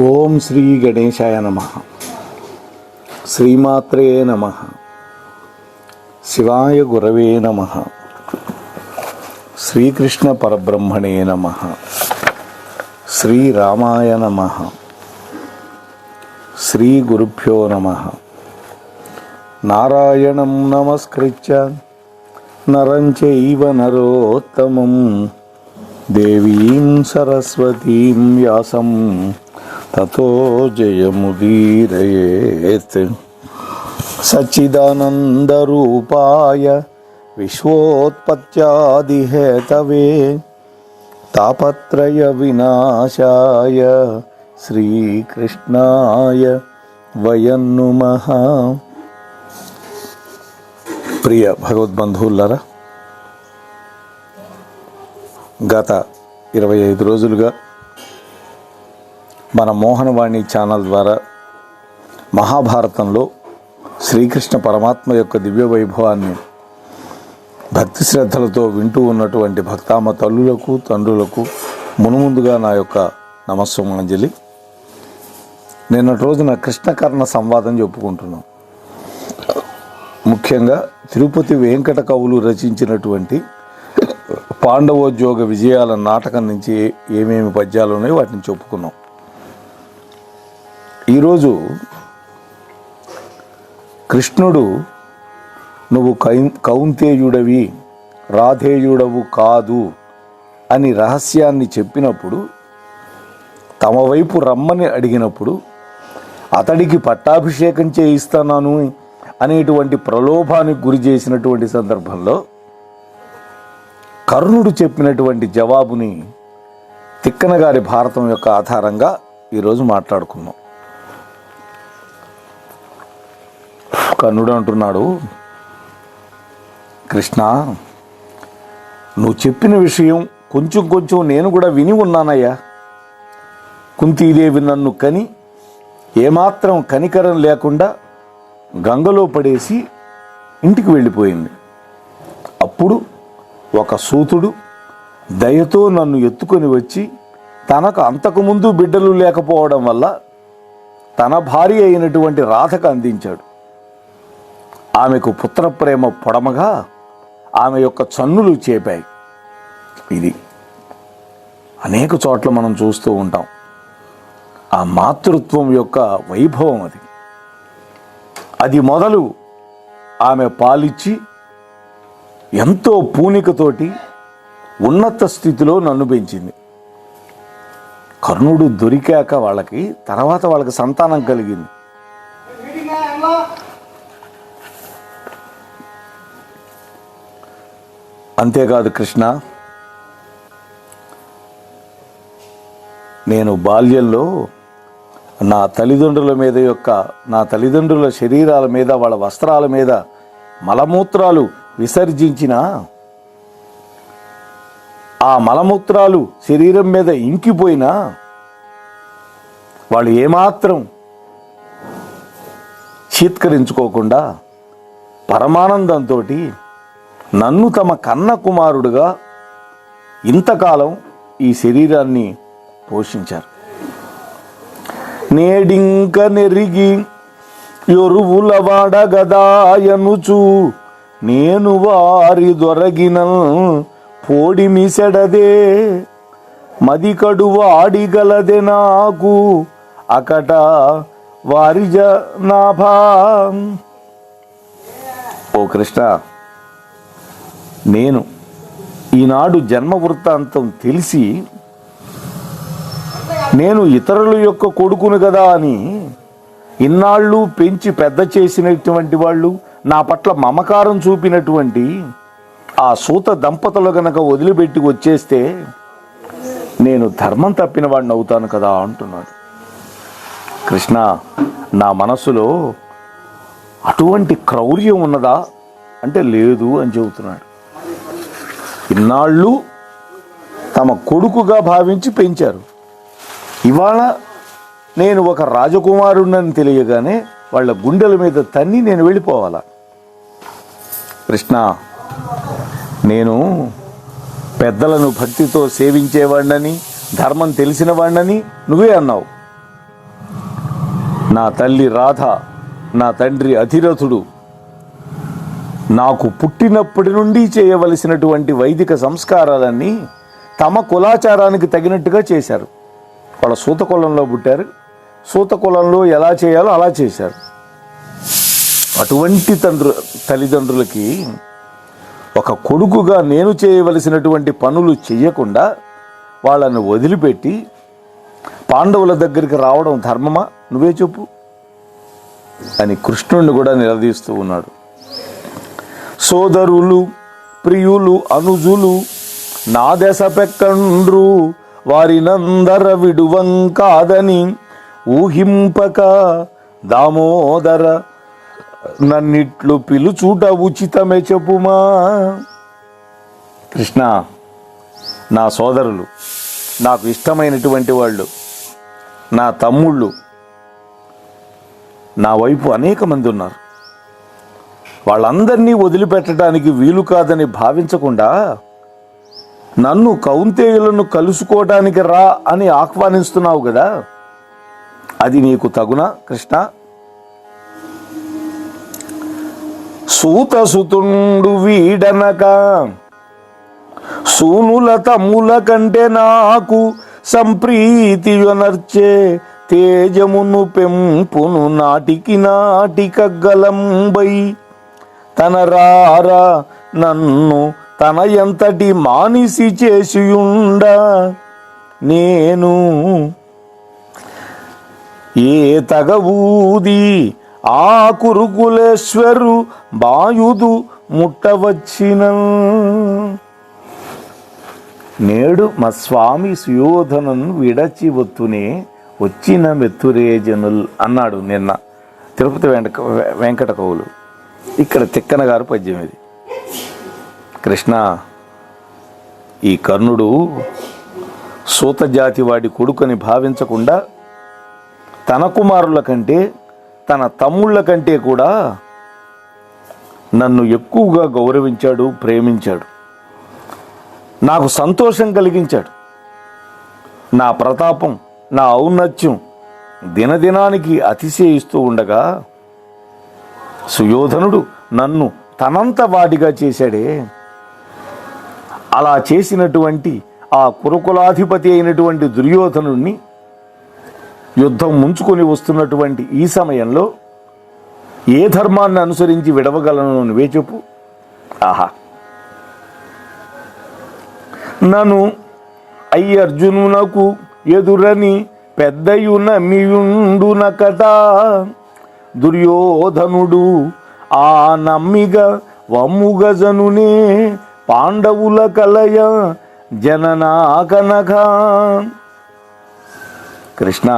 ఓం శ్రీ గణేశాయ నమః. శ్రీమాత్రే నమః. శివాయ గురవే నమః. శ్రీకృష్ణ పరబ్రహ్మణే నమః. శ్రీరామాయ నమః. శ్రీ గురుభ్యో నమః. నారాయణం నమస్కృత్య నరం చైవ నరోత్తమం దేవీం సరస్వతీం వ్యాసం తతో జయముదీరయేత్. సచ్చిదానందరూపాయ విశ్వోత్పత్యాదిహేతవే తాపత్రయ వినాశాయ శ్రీకృష్ణాయ వయం నమః. ప్రియ భగవద్బంధువులారా, గత 25 రోజులుగా మన మోహనవాణి ఛానల్ ద్వారా మహాభారతంలో శ్రీకృష్ణ పరమాత్మ యొక్క దివ్య వైభవాన్ని భక్తి శ్రద్ధలతో వింటూ ఉన్నటువంటి భక్తామ తల్లులకు తండ్రులకు మునుముందుగా నా యొక్క నమస్సుమాంజలి. నిన్నటి రోజున కృష్ణకర్ణ సంవాదం చెప్పుకుంటున్నాం. ముఖ్యంగా తిరుపతి వెంకట కవులు రచించినటువంటి పాండవోద్యోగ విజయాల నాటకం నుంచి ఏమేమి పద్యాలు ఉన్నాయో వాటిని చెప్పుకున్నాం. ఈరోజు కృష్ణుడు నువ్వు కౌంతేయుడవి రాధేయుడవు కాదు అని రహస్యాన్ని చెప్పినప్పుడు, తమ వైపు రమ్మని అడిగినప్పుడు అతడికి పట్టాభిషేకం చేయిస్తున్నాను అనేటువంటి ప్రలోభానికి గురి చేసినటువంటి సందర్భంలో కర్ణుడు చెప్పినటువంటి జవాబుని తిక్కన గారి భారతం యొక్క ఆధారంగా ఈరోజు మాట్లాడుకున్నాం. కర్ణుడు అంటున్నాడు, కృష్ణ, నువ్వు చెప్పిన విషయం కొంచెం నేను కూడా విని ఉన్నానయ్యా. కుంతీదేవి నన్ను కని ఏమాత్రం కనికరం లేకుండా గంగలో పడేసి ఇంటికి వెళ్ళిపోయింది. అప్పుడు ఒక సూతుడు దయతో నన్ను ఎత్తుకొని వచ్చి తనకు అంతకుముందు బిడ్డలు లేకపోవడం వల్ల తన భార్య అయినటువంటి రాధకు అందించాడు. ఆమెకు పుత్రప్రేమ పొడమగా ఆమె యొక్క చన్నులు చేపాయి. ఇది అనేక చోట్ల మనం చూస్తూ ఉంటాం. ఆ మాతృత్వం యొక్క వైభవం అది మొదలు ఆమె పాలిచ్చి ఎంతో పూనికతోటి ఉన్నత స్థితిలో నన్ను పెంచింది. కర్ణుడు దొరికాక వాళ్ళకి సంతానం కలిగింది. అంతేకాదు కృష్ణ, నేను బాల్యంలో నా తల్లిదండ్రుల శరీరాల మీద, వాళ్ళ వస్త్రాల మీద మలమూత్రాలు విసర్జించిన ఆ మలమూత్రాలు శరీరం మీద ఇంకిపోయినా వాళ్ళు ఏమాత్రం చీత్కరించుకోకుండా పరమానందంతో నన్ను తమ కన్న కుమారుడుగా ఇంతకాలం ఈ శరీరాన్ని పోషించారు. నేడింక నెరిగి ఎరువుల వాడగదాయనుచు నేను వారి దొరగిన పోడిమిసెడదే మదికడు వాడిగలదే నాకు అకట వారి జనాభా. ఓ కృష్ణ, నేను ఈనాడు జన్మ వృత్తాంతం తెలిసి నేను ఇతరుల యొక్క కొడుకును కదా అని ఇన్నాళ్ళు పెంచి పెద్ద చేసినటువంటి వాళ్ళు, నా పట్ల మమకారం చూపినటువంటి ఆ సూత దంపతులు గనక వదిలిపెట్టి వచ్చేస్తే నేను ధర్మం తప్పిన వాడిని అవుతాను కదా అంటున్నాడు. కృష్ణ, నా మనసులో అటువంటి క్రౌర్యం ఉన్నదా అంటే లేదు అని చెబుతున్నాడు. ఇన్నాళ్ళు తమ కొడుకుగా భావించి పెంచారు. ఇవాళ నేను ఒక రాజకుమారుడిని తెలియగానే వాళ్ళ గుండెల మీద తన్ని నేను వెళ్ళిపోవాలా? కృష్ణ, నేను పెద్దలను భక్తితో సేవించేవాడినని, ధర్మం తెలిసిన వాడినని నువ్వే అన్నావు. నా తల్లి రాధ, నా తండ్రి అధిరథుడు నాకు పుట్టినప్పటి నుండి చేయవలసినటువంటి వైదిక సంస్కారాలన్నీ తమ కులాచారానికి తగినట్టుగా చేశారు. వాళ్ళ సూత కులంలో పుట్టారు, సూత కులంలో ఎలా చేయాలో అలా చేశారు. అటువంటి తల్లిదండ్రులకి ఒక కొడుకుగా నేను చేయవలసినటువంటి పనులు చెయ్యకుండా వాళ్ళని వదిలిపెట్టి పాండవుల దగ్గరికి రావడం ధర్మమా? నువ్వే చెప్పు అని కృష్ణుడిని కూడా నిలదీస్తూ ఉన్నాడు. సోదరులు, ప్రియులు, అనుజులు నా దశ పెక్కండ్రు వారినందర విడువం కాదని ఊహింపక దామోదర నన్నిట్లు పిలుచూట ఉచితమే చెప్పుమా. కృష్ణ, నా సోదరులు, నాకు ఇష్టమైనటువంటి వాళ్ళు, నా తమ్ముళ్ళు నా వైపు అనేక మంది ఉన్నారు. వాళ్ళందరినీ వదిలిపెట్టడానికి వీలు కాదని భావించకుండా నన్ను కౌంతేయులను కలుసుకోవడానికి రా అని ఆహ్వానిస్తున్నావు కదా, అది నీకు తగునా కృష్ణ? సూతసుతుండు వీడనక సూనుల తమ్ముల కంటే నాకు సంప్రీతియొనర్చే తేజమును పెంపును నాటికి నాటిక గలంబై తన రారా నన్ను తన ఎంతటి మానిసి చేసియుండ నేను ఏ తగవూది ఆ కురుకులేశ్వరు బాయుదు ముట్టవచ్చిన నేడు మా స్వామి సుయోధనను విడచి వత్తునే వచ్చిన మెత్తురే జనుల్ అన్నాడు నిన్న తిరుపతి వెంకట కవులు. ఇక్కడ తిక్కన గారు పద్యం ఇది. కృష్ణ, ఈ కర్ణుడు సూత జాతి వాడి కొడుకుని భావించకుండా తన కుమారుల కంటే తన తమ్ముళ్ళ కంటే కూడా నన్ను ఎక్కువగా గౌరవించాడు, ప్రేమించాడు, నాకు సంతోషం కలిగించాడు. నా ప్రతాపం, నా ఔన్నత్యం దినదినానికి అతిశయిస్తూ ఉండగా సుయోధనుడు నన్ను తనంత వాడిగా చేశాడే. అలా చేసినటువంటి ఆ కురుకులాధిపతి అయినటువంటి దుర్యోధనుణ్ణి యుద్ధం ముంచుకొని వస్తున్నటువంటి ఈ సమయంలో ఏ ధర్మాన్ని అనుసరించి విడవగలను నువ్వే చెప్పు. ఆహా, నన్ను అర్జునునకు ఎదురని పెద్దయున మియుండున కదా దుర్యోధనుడు ఆ నమ్మిగా వమ్ముగజనునే పాండవుల కలయ జననాకనగా. కృష్ణ,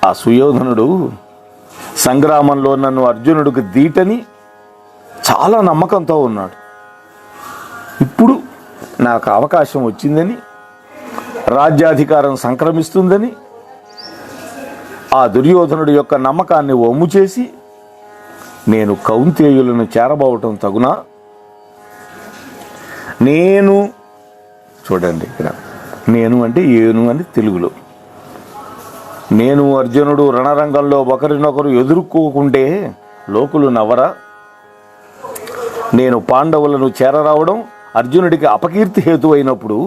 ఆ సుయోధనుడు సంగ్రామంలో నన్ను అర్జునుడికి దీటని చాలా నమ్మకంతో ఉన్నాడు. ఇప్పుడు నాకు అవకాశం వచ్చిందని, రాజ్యాధికారం సంక్రమిస్తుందని ఆ దుర్యోధనుడి యొక్క నమ్మకాన్ని వమ్ము చేసి నేను కౌంతేయులను చేరబోవటం తగునా? నేను చూడండి, ఇక్కడ నేను అంటే ఏను అని తెలుగులో. నేను అర్జునుడు రణరంగంలో ఒకరినొకరు ఎదుర్కోకుంటే లోకులు నవ్వరా? నేను పాండవులను చేరరావడం అర్జునుడికి అపకీర్తి హేతు అయినప్పుడు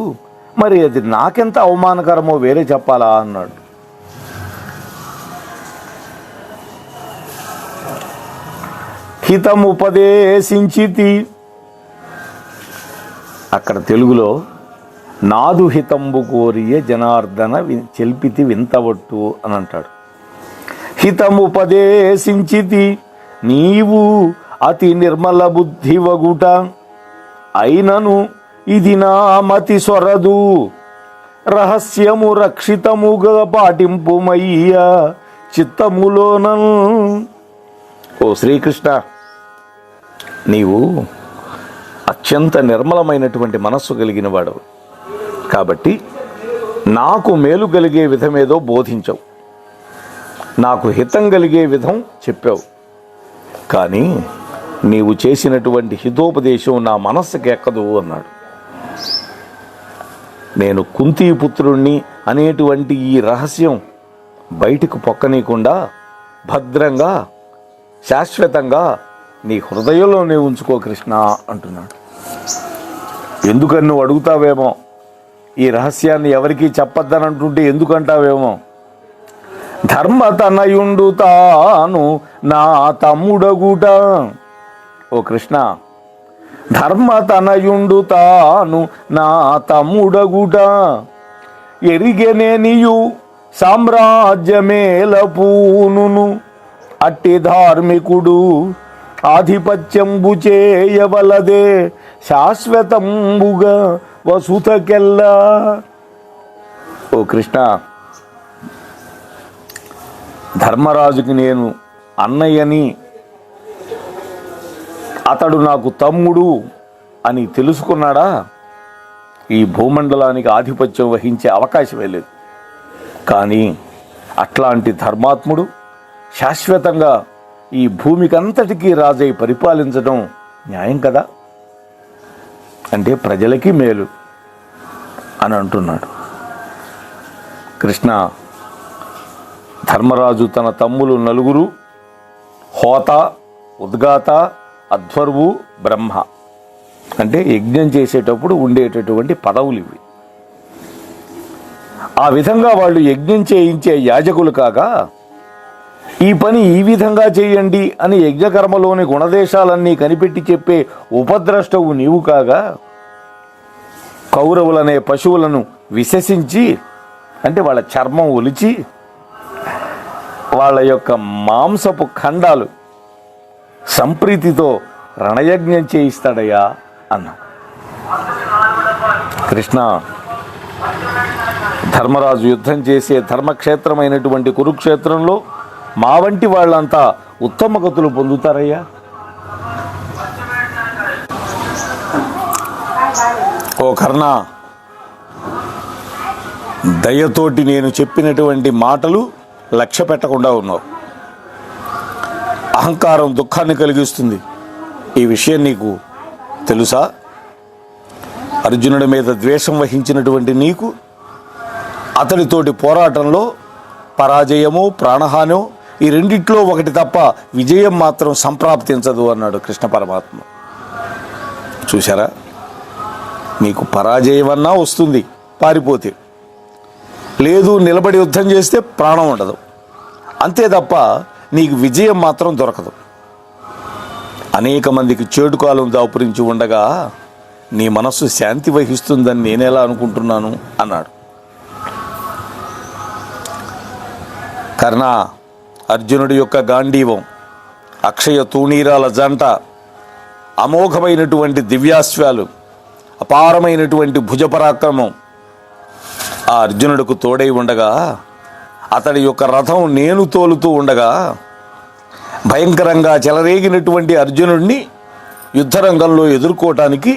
మరి అది నాకెంత అవమానకరమో వేరే చెప్పాలా అన్నాడు. హితముపదేశించితి, అక్కడ తెలుగులో నాదు హితంబు కోరియ జనార్దన చెల్పితి వింతవట్టు అని అంటాడు. హితముపదేశించితి నీవు అతి నిర్మల బుద్ధివగుట అయినను ఇది నా మతి సొరదు రహస్యము రక్షితముగా పాటింపుమయ్యా చిత్తములోన. ఓ శ్రీకృష్ణ, నీవు అత్యంత నిర్మలమైనటువంటి మనస్సు కలిగిన వాడవు కాబట్టి నాకు మేలు కలిగే విధమేదో బోధించవు, నాకు హితం కలిగే విధం చెప్పావు. కానీ నీవు చేసినటువంటి హితోపదేశం నా మనస్సుకి ఎక్కదు అన్నాడు. నేను కుంతీపుత్రుణ్ణి అనేటువంటి ఈ రహస్యం బయటికి పొక్కనీయకుండా భద్రంగా శాశ్వతంగా నీ హృదయంలోనే ఉంచుకో కృష్ణ అంటున్నాడు. ఎందుకని నువ్వు అడుగుతావేమో, ఈ రహస్యాన్ని ఎవరికీ చెప్పొద్దని అంటుంటే ఎందుకంటావేమో. ధర్మతనయుండు తాను నా తమ్ముడగుట, ఓ కృష్ణ, ధర్మతనయుండు తాను నా తమ్ముడగుట, ఎరిగెనేనియు సామ్రాజ్యమేల పూనును, అట్టి ధార్మికుడు ఆధిపత్యంబు చేయవలదే శాశ్వతంబుగా వసుతకెల్లా. ఓ కృష్ణ, ధర్మరాజుకి నేను అన్నయ్యని, అతడు నాకు తమ్ముడు అని తెలుసుకున్నాడా, ఈ భూమండలానికి ఆధిపత్యం వహించే అవకాశమే లేదు. కానీ అట్లాంటి ధర్మాత్ముడు శాశ్వతంగా ఈ భూమికంతటికీ రాజై పరిపాలించడం న్యాయం కదా, అంటే ప్రజలకి మేలు అని అంటున్నాడు. కృష్ణ, ధర్మరాజు తన తమ్ములు నలుగురు హోత, ఉద్గాత, అధ్వర్వు, బ్రహ్మ, అంటే యజ్ఞం చేసేటప్పుడు ఉండేటటువంటి పదవులు ఇవి. ఆ విధంగా వాళ్ళు యజ్ఞం చేయించే యాజకులు కాగా, ఈ పని ఈ విధంగా చేయండి అని యజ్ఞకర్మలోని గుణదేశాలన్నీ కనిపెట్టి చెప్పే ఉపద్రష్టవు నీవు కాగా, కౌరవులనే పశువులను విశసించి, అంటే వాళ్ళ చర్మం ఒలిచి వాళ్ళ యొక్క మాంసపు ఖండాలు సంప్రీతితో రణయజ్ఞం చేయిస్తాడయ్యా అన్నా. కృష్ణ, ధర్మరాజు యుద్ధం చేసే ధర్మక్షేత్రమైనటువంటి కురుక్షేత్రంలో మా వంటి వాళ్ళంతా ఉత్తమ గతులు పొందుతారయ్యా. ఓ కర్ణ, దయతోటి నేను చెప్పినటువంటి మాటలు లక్ష్య పెట్టకుండా ఉన్నావు. అహంకారం దుఃఖాన్ని కలిగిస్తుంది. ఈ విషయం నీకు తెలుసా? అర్జునుడి మీద ద్వేషం వహించినటువంటి నీకు అతడితోటి పోరాటంలో పరాజయము, ప్రాణహానో ఈ రెండిట్లో ఒకటి తప్ప విజయం మాత్రం సంప్రాప్తించదు అన్నాడు కృష్ణ పరమాత్మ. చూశారా, నీకు పరాజయం అన్నా వస్తుంది పారిపోతే, లేదు నిలబడి యుద్ధం చేస్తే ప్రాణం ఉండదు, అంతే తప్ప నీకు విజయం మాత్రం దొరకదు. అనేక మందికి చేడు కాలం దాపురించి ఉండగా నీ మనస్సు శాంతి వహిస్తుందని నేనెలా అనుకుంటున్నాను అన్నాడు. కర్ణ, అర్జునుడి యొక్క గాంధీవం, అక్షయ తూణీరాల జంట, అమోఘమైనటువంటి దివ్యాశ్వాలు, అపారమైనటువంటి భుజపరాక్రమం ఆ అర్జునుడికి తోడై ఉండగా, అతడి యొక్క రథం నేను తోలుతూ ఉండగా భయంకరంగా చెలరేగినటువంటి అర్జునుడిని యుద్ధరంగంలో ఎదుర్కోవటానికి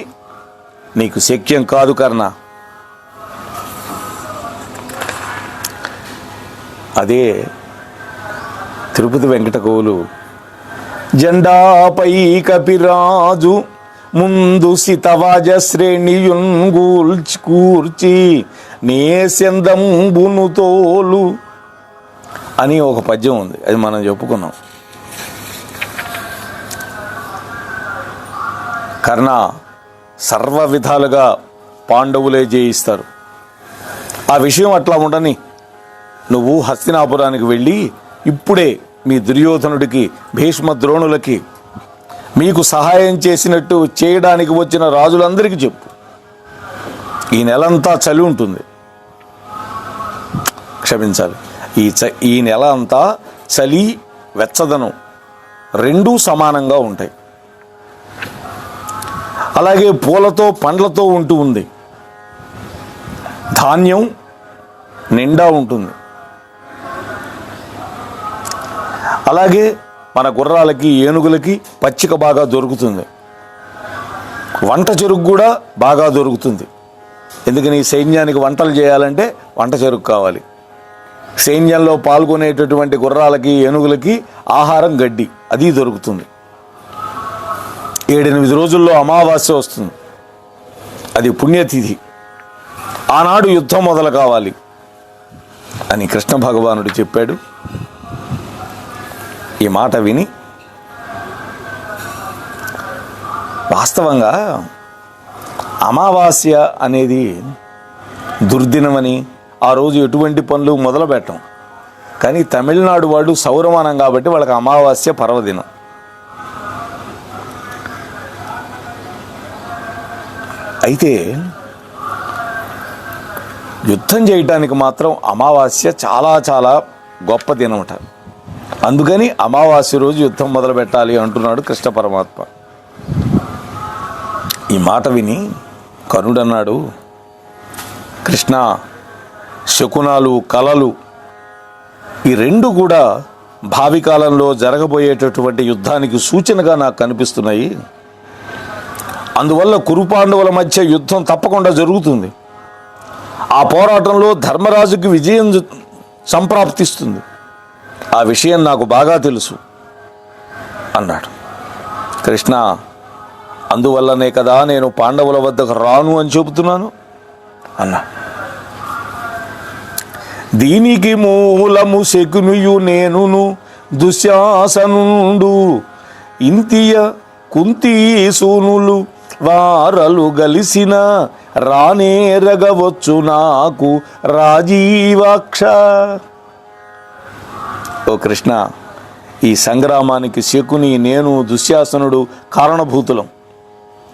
నీకు శక్యం కాదు కర్ణ. అదే తిరుపతి వెంకట కవులు, జెండాపై కపిరాజు ముందు సితవాజ శ్రేణియున్ కూర్చి నేసెందంబును తోలు అని ఒక పద్యం ఉంది, అది మనం చెప్పుకున్నాం. కర్ణ, సర్వ విధాలుగా పాండవులే జయిస్తారు. ఆ విషయం అట్లా ఉండని, నువ్వు హస్తినాపురానికి వెళ్ళి ఇప్పుడే మీ దుర్యోధనుడికి, భీష్మ ద్రోణులకి మీకు సహాయం చేసినట్టు చేయడానికి వచ్చిన రాజులందరికీ చెప్పు. ఈ నెలంతా చలి ఉంటుంది, క్షమించాలి, ఈ నెల అంతా చలి వెచ్చదనం రెండూ సమానంగా ఉంటాయి. అలాగే పూలతో పండ్లతో ఉంటూ ఉంది, ధాన్యం నిండా ఉంటుంది. అలాగే మన గుర్రాలకి, ఏనుగులకి పచ్చిక బాగా దొరుకుతుంది, వంట చెరుకు కూడా బాగా దొరుకుతుంది. ఎందుకని సైన్యానికి వంటలు చేయాలంటే వంట చెరుకు కావాలి. సైన్యంలో పాల్గొనేటటువంటి గుర్రాలకి, ఏనుగులకి ఆహారం గడ్డి, అది దొరుకుతుంది. 7-8 రోజుల్లో అమావాస్య వస్తుంది, అది పుణ్యతిథి, ఆనాడు యుద్ధం మొదలు కావాలి అని కృష్ణ భగవానుడు చెప్పాడు. ఈ మాట విని వాస్తవంగా అమావాస్య అనేది దుర్దినమని ఆ రోజు ఎటువంటి పనులు మొదలు పెట్టం. కానీ తమిళనాడు వాళ్ళు సౌరమానం కాబట్టి వాళ్ళకి అమావాస్య పర్వదినం. అయితే యుద్ధం చేయటానికి మాత్రం అమావాస్య చాలా చాలా గొప్ప దినమట. అందుకని అమావాస్య రోజు యుద్ధం మొదలు పెట్టాలి అంటున్నాడు కృష్ణ పరమాత్మ. ఈ మాట విని కర్ణుడు అన్నాడు, కృష్ణ, శకునాలు, కలలు ఈ రెండు కూడా భావి కాలంలో జరగబోయేటటువంటి యుద్ధానికి సూచనగా నాకు కనిపిస్తున్నాయి. అందువల్ల కురుపాండవుల మధ్య యుద్ధం తప్పకుండా జరుగుతుంది. ఆ పోరాటంలో ధర్మరాజుకి విజయం సంప్రాప్తిస్తుంది. ఆ విషయం నాకు బాగా తెలుసు అన్నాడు. కృష్ణ, అందువల్లనే కదా నేను పాండవుల వద్దకు రాను అని చెబుతున్నాను అన్నా. దీనికి మూలము శకునియు నేనును దుశ్శాసనుండు ఇంతియ కుంతీసూనులు వారలు గలిసిన రానేరగవచ్చు నాకు రాజీవాక్ష. ఓ కృష్ణ, ఈ సంగ్రామానికి శకుని, నేను, దుశ్శాసనుడు కారణభూతులం.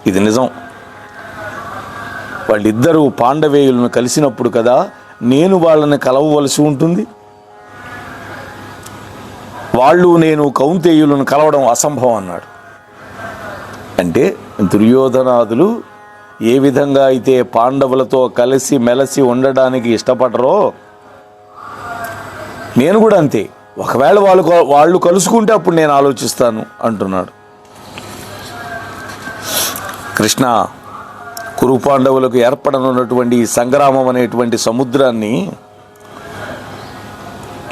ఇది నిజం. వాళ్ళిద్దరూ పాండవేయులను కలిసినప్పుడు కదా నేను వాళ్ళని కలవవలసి ఉంటుంది. వాళ్ళు నేను కౌంతేయులను కలవడం అసంభవం అన్నాడు. అంటే దుర్యోధనాదులు ఏ విధంగా అయితే పాండవులతో కలిసి మెలసి ఉండడానికి ఇష్టపడరో నేను కూడా అంతే. ఒకవేళ వాళ్ళు కలుసుకుంటే అప్పుడు నేను ఆలోచిస్తాను అంటున్నాడు. కృష్ణ, కురు పాండవులకు ఏర్పడనున్నటువంటి సంగ్రామం అనేటువంటి సముద్రాన్ని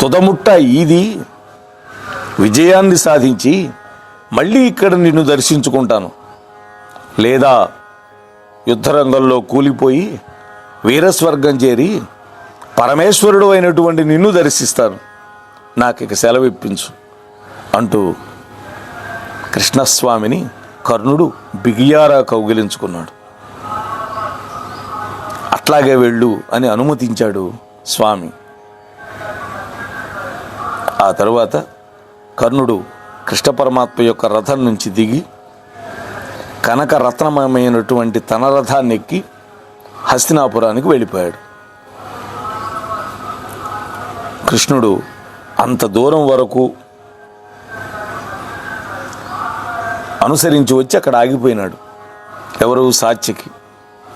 తుదముట్ట ఈది విజయాన్ని సాధించి మళ్ళీ ఇక్కడ నిన్ను దర్శించుకుంటాను, లేదా యుద్ధరంగంలో కూలిపోయి వీరస్వర్గం చేరి పరమేశ్వరుడు అయినటువంటి నిన్ను దర్శిస్తాను. నాకు ఇక సెలవు ఇప్పించు అంటూ కృష్ణస్వామిని కర్ణుడు బిగియారా కౌగిలించుకున్నాడు. అట్లాగే వెళ్ళు అని అనుమతించాడు స్వామి. ఆ తరువాత కర్ణుడు కృష్ణ పరమాత్మ యొక్క రథం నుంచి దిగి కనక రత్నమయమైనటువంటి తన రథాన్ని ఎక్కి హస్తినాపురానికి వెళ్ళిపోయాడు. కృష్ణుడు అంత దూరం వరకు అనుసరించి వచ్చి అక్కడ ఆగిపోయినాడు. ఎవరు? సాత్యకి.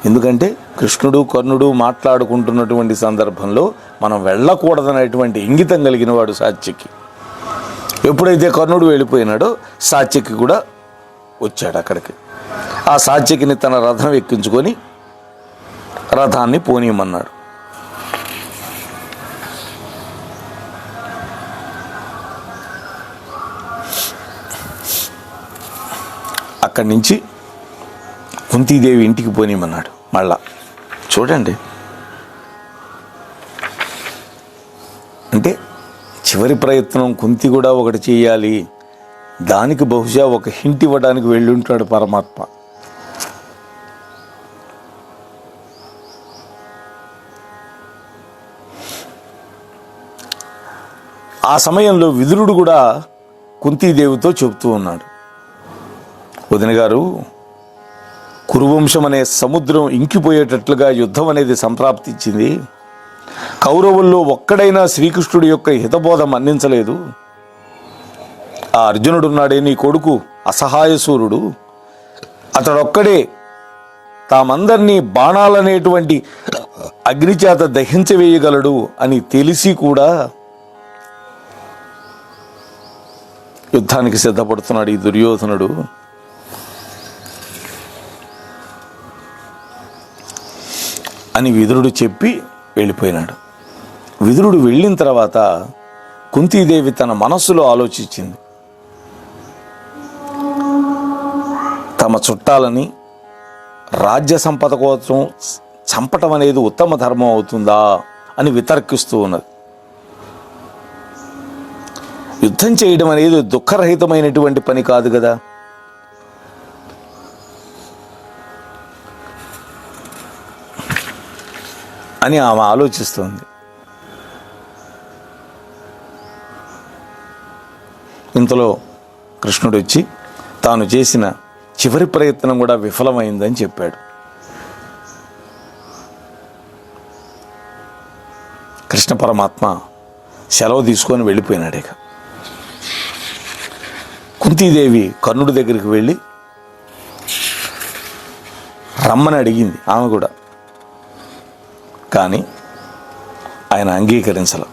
ఎందుకంటే కృష్ణుడు కర్ణుడు మాట్లాడుకుంటున్నటువంటి సందర్భంలో మనం వెళ్ళకూడదనేటువంటి ఇంగితం కలిగిన వాడు సాత్యకి. ఎప్పుడైతే కర్ణుడు వెళ్ళిపోయినాడో సాత్యకి కూడా వచ్చాడు అక్కడికి. ఆ సాత్యకిని తన రథం ఎక్కించుకొని రథాన్ని పోనీయమన్నాడు. అక్కడి నుంచి కుంతీదేవి ఇంటికి పోనీయమన్నాడు. మళ్ళా చూడండి, అంటే చివరి ప్రయత్నం కుంతి కూడా ఒకటి చేయాలి, దానికి బహుశా ఒక హింట్ ఇవ్వడానికి వెళ్ళి ఉంటాడు పరమాత్మ. ఆ సమయంలో విదురుడు కూడా కుంతీదేవితో చెబుతూ ఉన్నాడు, వదిన గారు, కురువంశం అనే సముద్రం ఇంకిపోయేటట్లుగా యుద్ధం అనేది సంప్రాప్తించింది. కౌరవుల్లో ఒక్కడైనా శ్రీకృష్ణుడి యొక్క హితబోధం అందించలేదు. ఆ అర్జునుడున్నాడే నీ కొడుకు అసహాయసూరుడు, అతడొక్కడే తామందరినీ బాణాలనేటువంటి అగ్నిచేత దహించవేయగలడు అని తెలిసి కూడా యుద్ధానికి సిద్ధపడుతున్నాడు ఈ దుర్యోధనుడు. అని విదురుడు చెప్పి వెళ్ళిపోయినాడు. విదురుడు వెళ్ళిన తర్వాత కుంతీదేవి తన మనస్సులో ఆలోచించింది, తమ చుట్టాలని రాజ్య సంపద కోసం చంపటం అనేది ఉత్తమ ధర్మం అవుతుందా అని వితర్కిస్తూ ఉన్నది. యుద్ధం చేయడం అనేది దుఃఖరహితమైనటువంటి పని కాదు కదా. అని ఆమె ఆలోచిస్తోంది. ఇంతలో కృష్ణుడు వచ్చి తాను చేసిన చివరి ప్రయత్నం కూడా విఫలమైందని చెప్పాడు. కృష్ణ పరమాత్మ సెలవు తీసుకొని వెళ్ళిపోయినాడు. ఇక కుంతీదేవి కర్ణుడి దగ్గరికి వెళ్ళి రమ్మని అడిగింది ఆమె కూడా. కానీ ఆయన అంగీకరించల.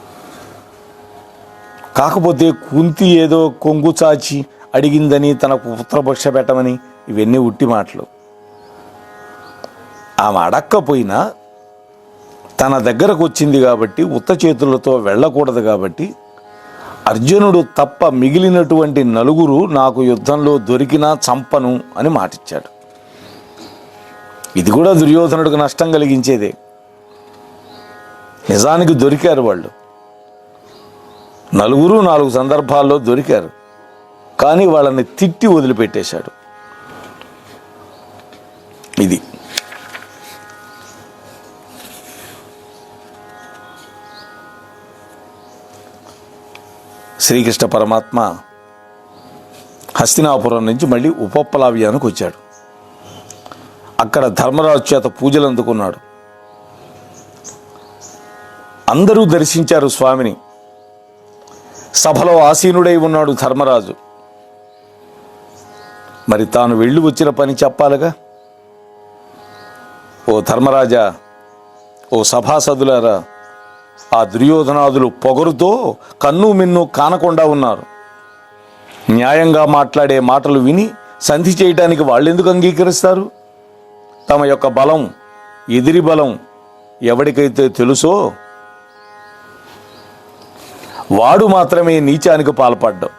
కాకపోతే కుంతి ఏదో కొంగు చాచి అడిగిందని, తనకు పుత్రభక్ష పెట్టమని, ఇవన్నీ ఉట్టి మాటలు. ఆమె అడక్కపోయినా తన దగ్గరకు వచ్చింది కాబట్టి, ఉత్త చేతులతో వెళ్ళకూడదు కాబట్టి, అర్జునుడు తప్ప మిగిలినటువంటి నలుగురు నాకు యుద్ధంలో దొరికినా చంపను అని మాటిచ్చాడు. ఇది కూడా దుర్యోధనుడికి నష్టం కలిగించేదే. నిజానికి దొరికారు వాళ్ళు, నలుగురు 4 సందర్భాల్లో దొరికారు. కానీ వాళ్ళని తిట్టి వదిలిపెట్టేశాడు. ఇది శ్రీకృష్ణ పరమాత్మ హస్తినాపురం నుంచి మళ్ళీ ఉపప్లవ్యానికి వచ్చాడు. అక్కడ ధర్మరాజు చేత పూజలు అందుకున్నాడు. అందరూ దర్శించారు స్వామిని. సభలో ఆసీనుడై ఉన్నాడు ధర్మరాజు. మరి తాను వెళ్ళి వచ్చిన పని చెప్పాలిగా. ఓ ధర్మరాజా, ఓ సభాసదులారా, ఆ దుర్యోధనాదులు పొగరుతో కన్ను మిన్ను కానకుండా ఉన్నారు. న్యాయంగా మాట్లాడే మాటలు విని సంధి చేయడానికి వాళ్ళెందుకు అంగీకరిస్తారు? తమ యొక్క బలం, ఎదిరి బలం ఎవడికైతే తెలుసో వాడు మాత్రమే నీచానికి పాల్పడ్డాం.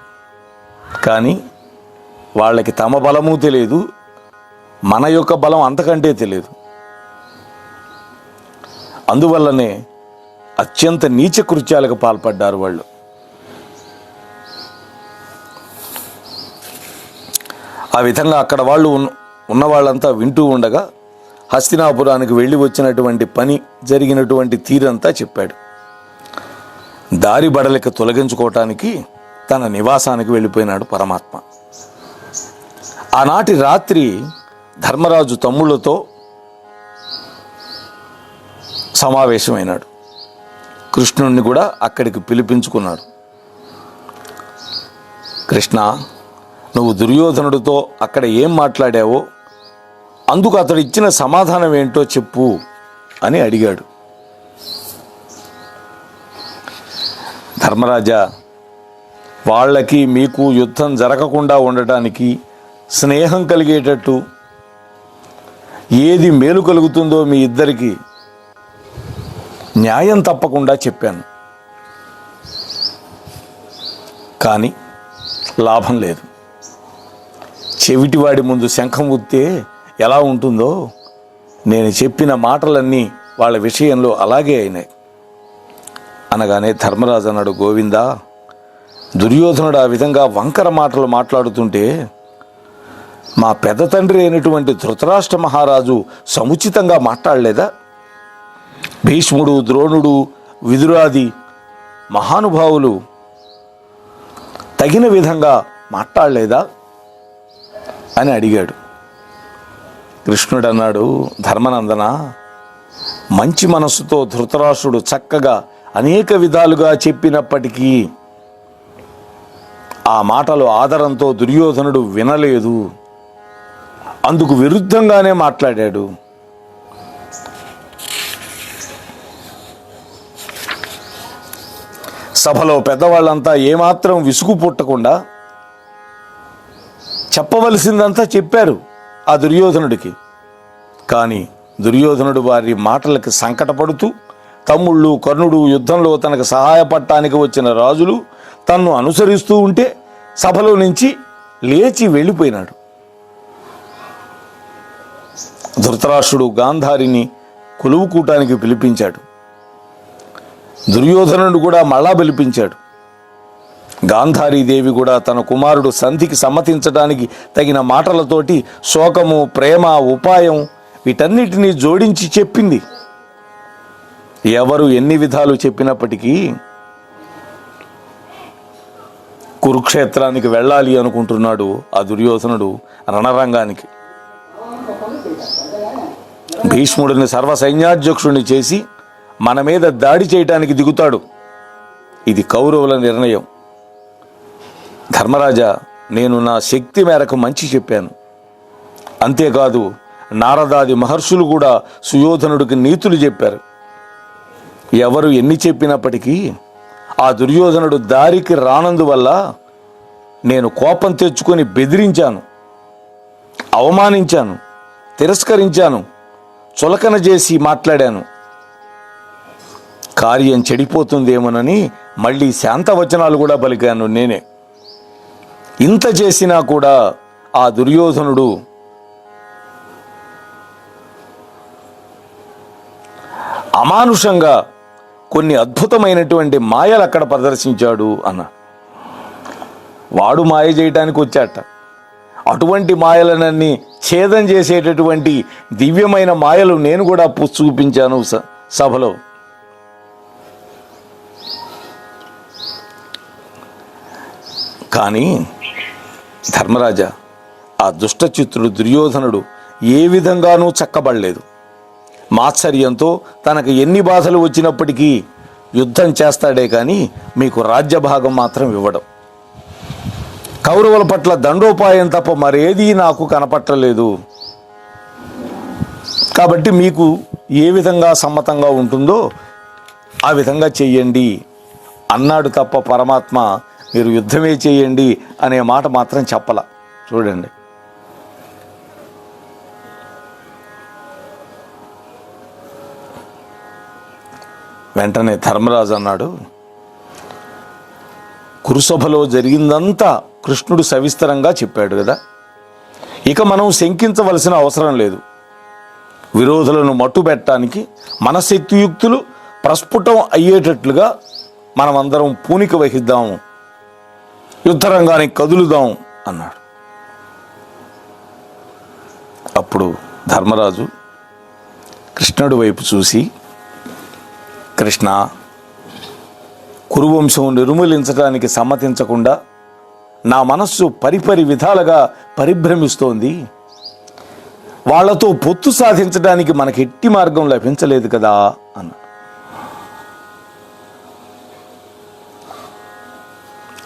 కానీ వాళ్ళకి తమ బలము తెలియదు, మన యొక్క బలం అంతకంటే తెలియదు. అందువల్లనే అత్యంత నీచ కృత్యాలకు పాల్పడ్డారు వాళ్ళు. ఆ విధంగా అక్కడ వాళ్ళు ఉన్న వాళ్ళంతా వింటూ ఉండగా హస్తినాపురానికి వెళ్ళి వచ్చినటువంటి పని, జరిగినటువంటి తీరంతా చెప్పాడు. దారి బడలిక తొలగించుకోవటానికి తన నివాసానికి వెళ్ళిపోయినాడు పరమాత్మ. ఆనాటి రాత్రి ధర్మరాజు తమ్ముళ్లతో సమావేశమైనాడు. కృష్ణుణ్ణి కూడా అక్కడికి పిలిపించుకున్నాడు. కృష్ణ, నువ్వు దుర్యోధనుడితో అక్కడ ఏం మాట్లాడావో అందుకు అతడు ఇచ్చిన సమాధానం ఏంటో చెప్పు అని అడిగాడు. ధర్మరాజా, వాళ్ళకి మీకు యుద్ధం జరగకుండా ఉండటానికి, స్నేహం కలిగేటట్టు ఏది మేలు కలుగుతుందో మీ ఇద్దరికి న్యాయం తప్పకుండా చెప్పాను. కానీ లాభం లేదు. చెవిటివాడి ముందు శంఖం ఊస్తే ఎలా ఉంటుందో నేను చెప్పిన మాటలన్నీ వాళ్ళ విషయంలో అలాగే అయినాయి అనగానే ధర్మరాజు అన్నాడు, గోవిందా, దుర్యోధనుడు ఆ విధంగా వంకర మాటలు మాట్లాడుతుంటే మా పెద్ద తండ్రి అయినటువంటి ధృతరాష్ట్ర మహారాజు సముచితంగా మాట్లాడలేదా? భీష్ముడు, ద్రోణుడు, విదురాది మహానుభావులు తగిన విధంగా మాట్లాడలేదా అని అడిగాడు. కృష్ణుడు అన్నాడు, ధర్మనందన, మంచి మనస్సుతో ధృతరాష్ట్రుడు చక్కగా అనేక విధాలుగా చెప్పినప్పటికీ ఆ మాటలు ఆదరంతో దుర్యోధనుడు వినలేదు. అందుకు విరుద్ధంగానే మాట్లాడాడు. సభలో పెద్దవాళ్ళంతా ఏమాత్రం విసుగు పుట్టకుండా చెప్పవలసిందంతా చెప్పారు ఆ దుర్యోధనుడికి. కానీ దుర్యోధనుడు వారి మాటలకు సంకటపడుతూ, తమ్ముళ్ళు కర్ణుడు యుద్ధంలో తనకు సహాయపడటానికి వచ్చిన రాజులు తన్ను అనుసరిస్తూ ఉంటే సభలో నుంచి లేచి వెళ్ళిపోయినాడు. ధృతరాష్ట్రుడు గాంధారిని కొలువు కూటానికి పిలిపించాడు. దుర్యోధనుడు కూడా మళ్ళా పిలిపించాడు. గాంధారీదేవి కూడా తన కుమారుడు సంధికి సమ్మతించడానికి తగిన మాటలతోటి శోకము, ప్రేమ, ఉపాయం వీటన్నిటినీ జోడించి చెప్పింది. ఎవరు ఎన్ని విధాలు చెప్పినప్పటికీ కురుక్షేత్రానికి వెళ్ళాలి అనుకుంటున్నాడు ఆ దుర్యోధనుడు రణరంగానికి. భీష్ముడిని సర్వసైన్యాధ్యక్షుడిని చేసి మన మీద దాడి చేయటానికి దిగుతాడు. ఇది కౌరవుల నిర్ణయం. ధర్మరాజా, నేను నా శక్తి మేరకు మంచి చెప్పాను. అంతేకాదు నారదాది మహర్షులు కూడా సుయోధనుడికి నీతులు చెప్పారు. ఎవరు ఎన్ని చెప్పినప్పటికీ ఆ దుర్యోధనుడు దారికి రానందువల్ల నేను కోపం తెచ్చుకొని బెదిరించాను, అవమానించాను, తిరస్కరించాను, చులకన చేసి మాట్లాడాను. కార్యం చెడిపోతుందేమోనని మళ్ళీ శాంతవచనాలు కూడా పలికాను నేనే. ఇంత చేసినా కూడా ఆ దుర్యోధనుడు అమానుషంగా కొన్ని అద్భుతమైనటువంటి మాయలు అక్కడ ప్రదర్శించాడు అన్న. వాడు మాయ చేయడానికి వచ్చాట. అటువంటి మాయలనన్నీ ఛేదం చేసేటటువంటి దివ్యమైన మాయలు నేను కూడా చూపించాను సభలో. కానీ ధర్మరాజా, ఆ దుష్టచిత్రుడు దుర్యోధనుడు ఏ విధంగానూ చక్కబడలేదు. మాత్సర్యంతో తనకు ఎన్ని బాధలు వచ్చినప్పటికీ యుద్ధం చేస్తాడే కానీ మీకు రాజ్యభాగం మాత్రం ఇవ్వడం. కౌరవుల పట్ల దండోపాయం తప్ప మరేదీ నాకు కనపట్టలేదు. కాబట్టి మీకు ఏ విధంగా సమ్మతంగా ఉంటుందో ఆ విధంగా చెయ్యండి అన్నాడు తప్ప పరమాత్మ మీరు యుద్ధమే చేయండి అనే మాట మాత్రం చెప్పల. చూడండి, వెంటనే ధర్మరాజు అన్నాడు, కురుసభలో జరిగిందంతా కృష్ణుడు సవిస్తరంగా చెప్పాడు కదా, ఇక మనం శంకించవలసిన అవసరం లేదు. విరోధులను మట్టుబెట్టడానికి మన శక్తియుక్తులు ప్రస్ఫుటం అయ్యేటట్లుగా మనమందరం పూనిక వహిద్దాము, యుద్ధరంగానికి కదులుదాం అన్నాడు. అప్పుడు ధర్మరాజు కృష్ణుడి వైపు చూసి, కృష్ణ, కురువంశం నిర్మూలించడానికి సమ్మతించకుండా నా మనస్సు పరిపరి విధాలుగా పరిభ్రమిస్తోంది. వాళ్లతో పొత్తు సాధించడానికి మనకి ఎట్టి మార్గం లభించలేదు కదా అన్నాడు.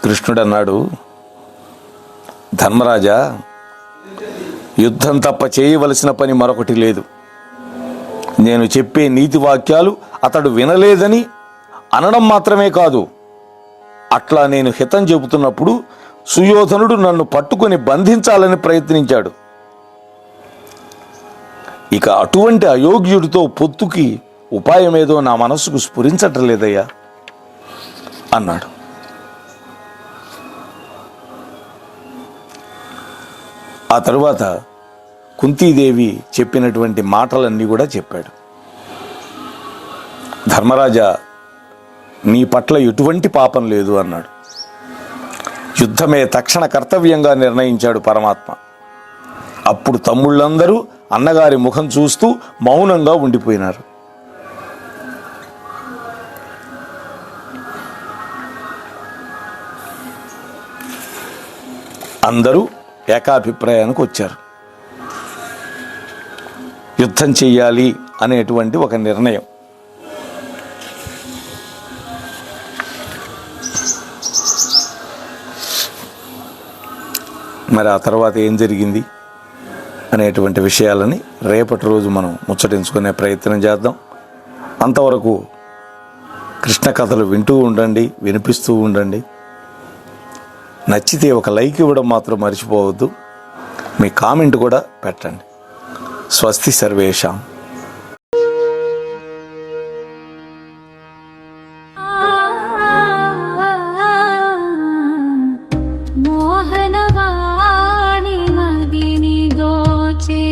కృష్ణుడు అన్నాడు, ధర్మరాజా, యుద్ధం తప్ప చేయవలసిన పని మరొకటి లేదు. నేను చెప్పే నీతి వాక్యాలు అతడు వినలేదని అనడం మాత్రమే కాదు, అట్లా నేను హితం చెబుతున్నప్పుడు సుయోధనుడు నన్ను పట్టుకొని బంధించాలని ప్రయత్నించాడు. ఇక అటువంటి అయోగ్యుడితో పొత్తుకి ఉపాయమేదో నా మనస్సుకు స్ఫురించట్లేదయ్యా అన్నాడు. ఆ తరువాత కుంతీదేవి చెప్పినటువంటి మాటలన్నీ కూడా చెప్పాడు. ధర్మరాజా, నీ పట్ల ఎటువంటి పాపం లేదు అన్నాడు. యుద్ధమే తక్షణ కర్తవ్యంగా నిర్ణయించాడు పరమాత్మ. అప్పుడు తమ్ముళ్ళందరూ అన్నగారి ముఖం చూస్తూ మౌనంగా ఉండిపోయినారు. అందరూ ఏకాభిప్రాయానికి వచ్చారు. యుద్ధం చెయ్యాలి అనేటువంటి ఒక నిర్ణయం. మరి ఆ తర్వాత ఏం జరిగింది అనేటువంటి విషయాలని రేపటి రోజు మనం ముచ్చటించుకునే ప్రయత్నం చేద్దాం. అంతవరకు కృష్ణ కథలు వింటూ ఉండండి, వినిపిస్తూ ఉండండి. నచ్చితే ఒక లైక్ ఇవ్వడం మాత్రం మర్చిపోవద్దు. మీ కామెంట్ కూడా పెట్టండి. స్వస్తి సర్వేషాం. మోహనవాణి మదిని దోచే